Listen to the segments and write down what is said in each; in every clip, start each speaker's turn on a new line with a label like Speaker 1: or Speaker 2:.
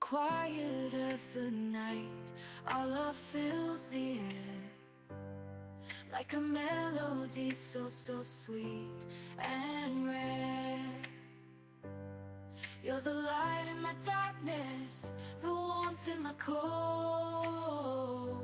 Speaker 1: quiet of the night, our love fills the air like a melody so sweet and rare. You're the light in my darkness, the warmth in my cold.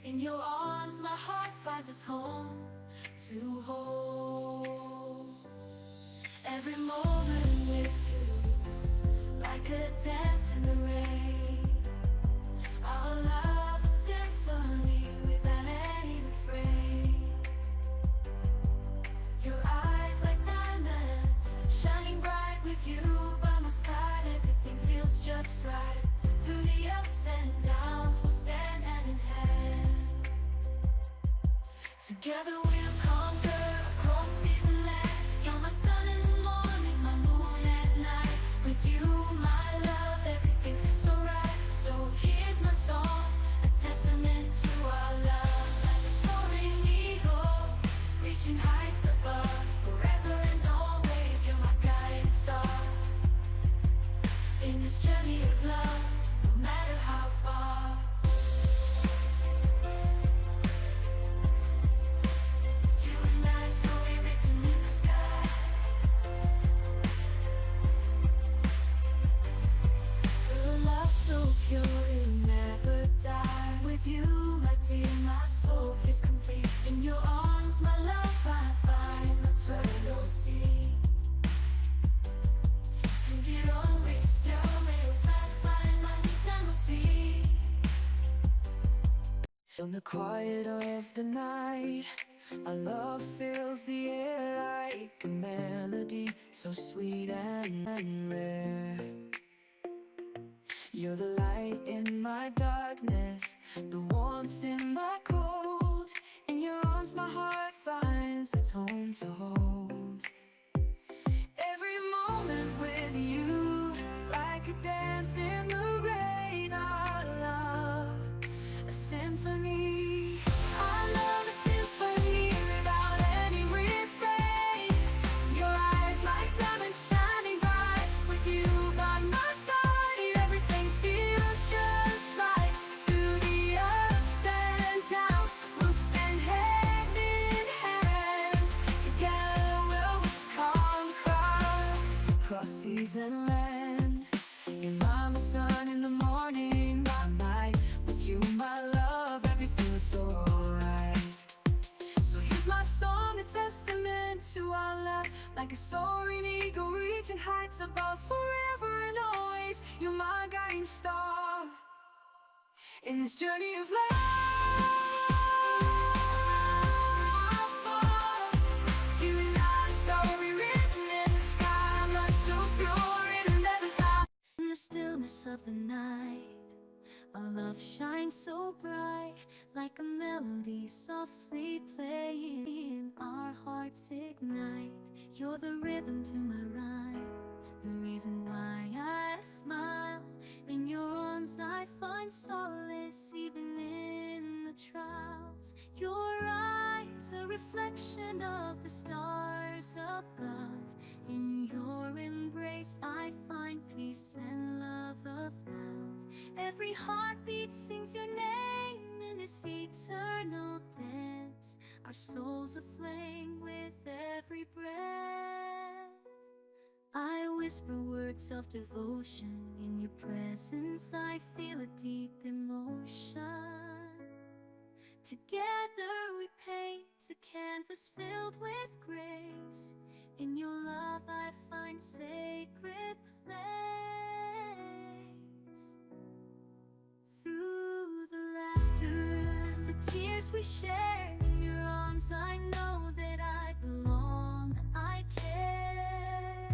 Speaker 1: In your arms my heart finds its home to hold. Every moment with you, like a dance in the rain. Our love a symphony without any refrain. Your eyes like diamonds, shining bright with you by my side. Everything feels just right. Through the ups and downs we'll stand hand in hand. Together we'll conquer across seas and land. You're my sun in the morning, my moon at night. With you, my love, everything feels so right. So here's my song, a testament to our love. Like a soaring eagle, reaching heights above. Forever and always, you're my guiding star. In this journey of love, no matter how far. You and I, story written in the sky. The love so pure, it'll never die. With you, my dear, my soul feels complete. In your arms, my love, I find eternal sea. Du diront in the quiet of the night, our love fills the air like a melody so sweet and rare. You're the light in my darkness, the warmth in my cold. In your arms my heart finds its home to hold. Every moment with you, like a dance in the rain. Our love, a symphony. Our love, a symphony without any refrain. Your eyes like diamonds shining bright. With you by my side, everything feels just right. Through the ups and downs, we'll stand hand in hand. Together we'll conquer across seas and land. You're my sun in the morning, my night. With you, my love, everything is so alright. So here's my song, a testament to our love. Like a soaring eagle, reaching heights above. Forever and always, you're my guiding star. In this journey of love, you and I, story written in the sky. Love so pure, it'll never die. In the stillness of the night, our love shines so bright, like a melody softly playing. Our hearts ignite. You're the rhythm to my rhyme, the reason why I smile. In your arms I find solace, even in the trials. Your eyes, a reflection of the stars above. In your embrace I find peace and love of love. Every heartbeat sings your name in this eternal dance. Our souls aflame with every breath. I whisper words of devotion. In your presence I feel a deep emotion. Together we paint a canvas filled with grace. In your love I find sacred place. Through the laughter, the tears we share, in your arms I know that I belong, I care.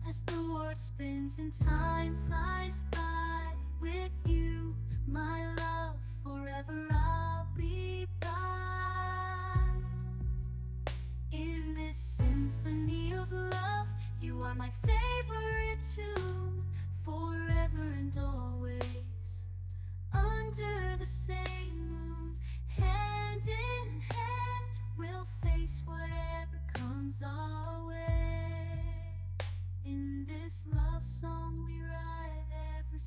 Speaker 1: As the world spins and time flies by, with you, my love, forever I'll be by. In this symphony of love, you are my favorite tune, forever and always. Under the same moon, hand in hand, we'll face whatever comes our way. In this love song we write every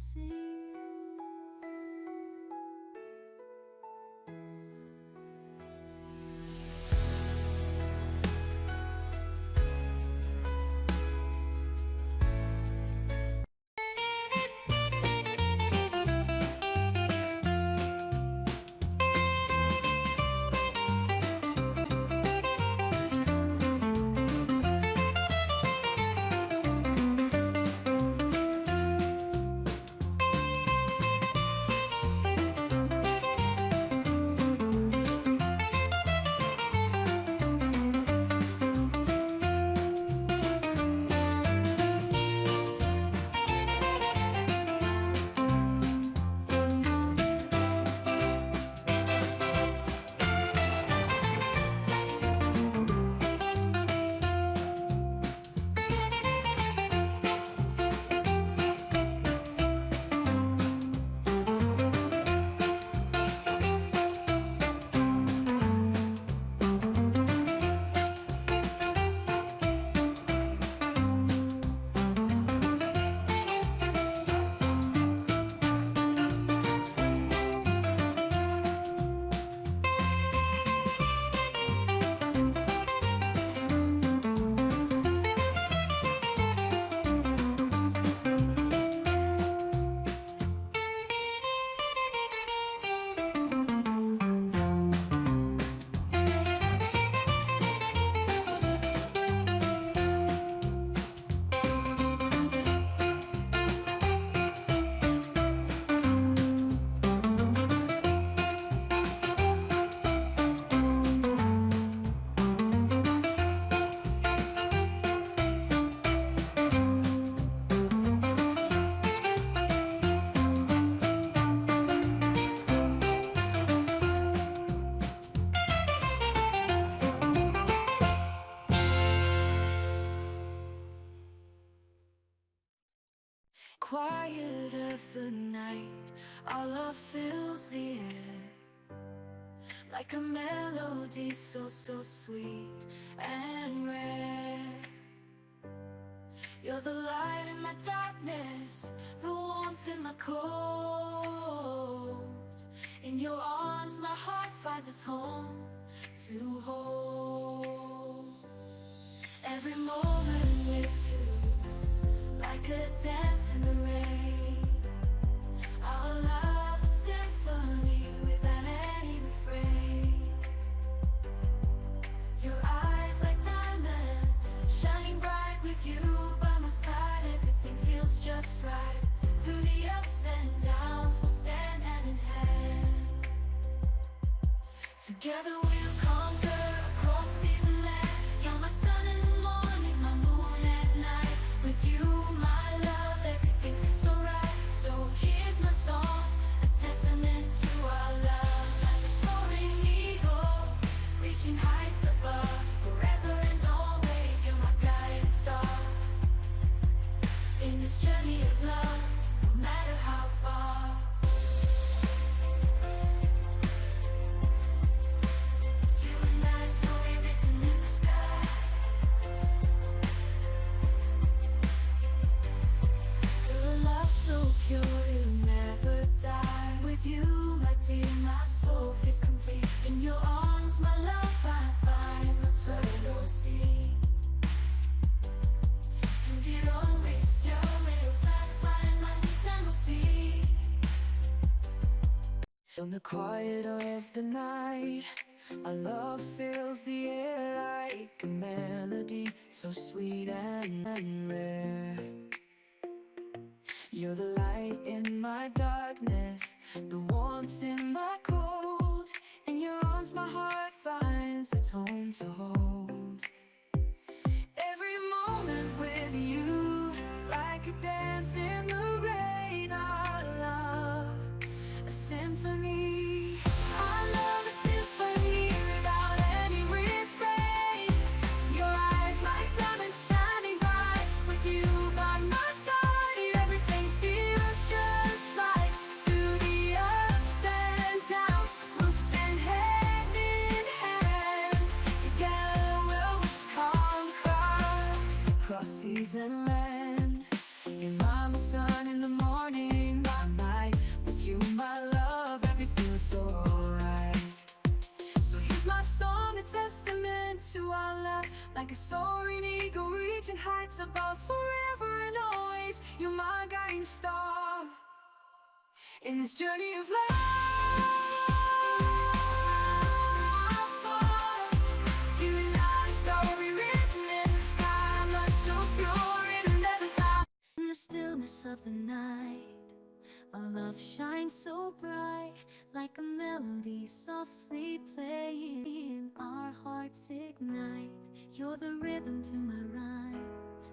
Speaker 1: quiet of the night, our love fills the air like a melody so sweet and rare. You're the light in my darkness, the warmth in my cold. In your arms my heart finds its home to hold. Every moment with you, like a dance in the rain. Our love a symphony without any refrain. Your eyes like diamonds, shining bright with you by my side. Everything feels just right. Through the ups and downs we'll stand hand in hand. Together we'll conquer across seas and land. You're my sun in the morning, my moon at night. With you, my love, everything feels so right. So here's my song, a testament to our love. Like a soaring eagle, reaching heights above. Forever and always, you're my guiding star. In this journey of love, no matter how far. You and I, story written in the sky. Your love so pure, it'll never die. With you, my dear, my soul feels complete. In your arms, my love, I find eternal sea. Du dirons in the quiet of the night, our love fills the air like a melody so sweet and rare. You're the light in my darkness, the warmth in my cold. In your arms my heart finds its home to hold. Every moment with you, like a dance in the rain. Our love, a symphony. Our love, a symphony without any refrain. Your eyes like diamonds shining bright. With you by my side, everything feels just right. Through the ups and downs, we'll stand hand in hand. Together we'll conquer across seas and land. You're my sun in the morning, my night. With you, my love, everything feels so right. So here's my song, a testament to our love. Like a soaring eagle, reaching heights above. Forever and always, you're my guiding star. In this journey of love, you and I, story written in the sky. Love so pure, it'll never die. In the stillness of the night, our love shines so bright, like a melody softly playing. Our hearts ignite. You're the rhythm to my rhyme,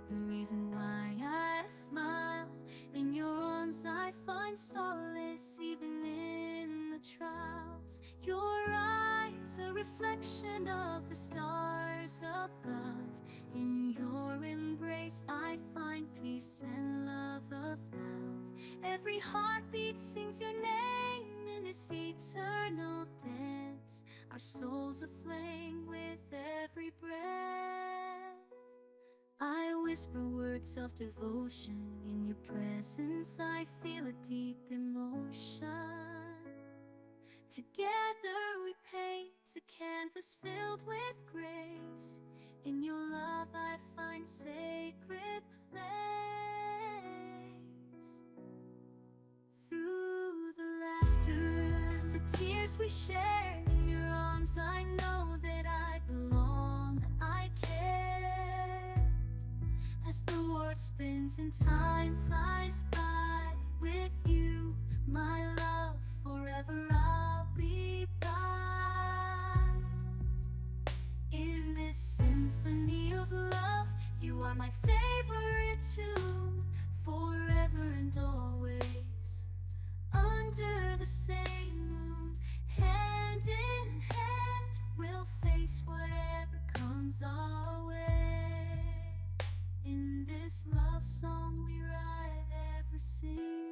Speaker 1: the reason why I smile. In your arms I find solace, even in the trials. Your eyes, a reflection of the stars above. In your embrace I find peace and love of love. Every heartbeat sings your name in this eternal dance. Our souls aflame with every breath. I whisper words of devotion. In your presence I feel a deep emotion. Together we paint a canvas filled with grace. In your love I find sacred place. Through the laughter, the tears we share, in your arms I know that I belong, I care. As the world spins and time flies by, with you, my love, forever I'll be by. In this symphony of love, you are my favorite tune, forever and always. Under the same moon, hand in hand, we'll face whatever comes our way. In this love song we write every never seen.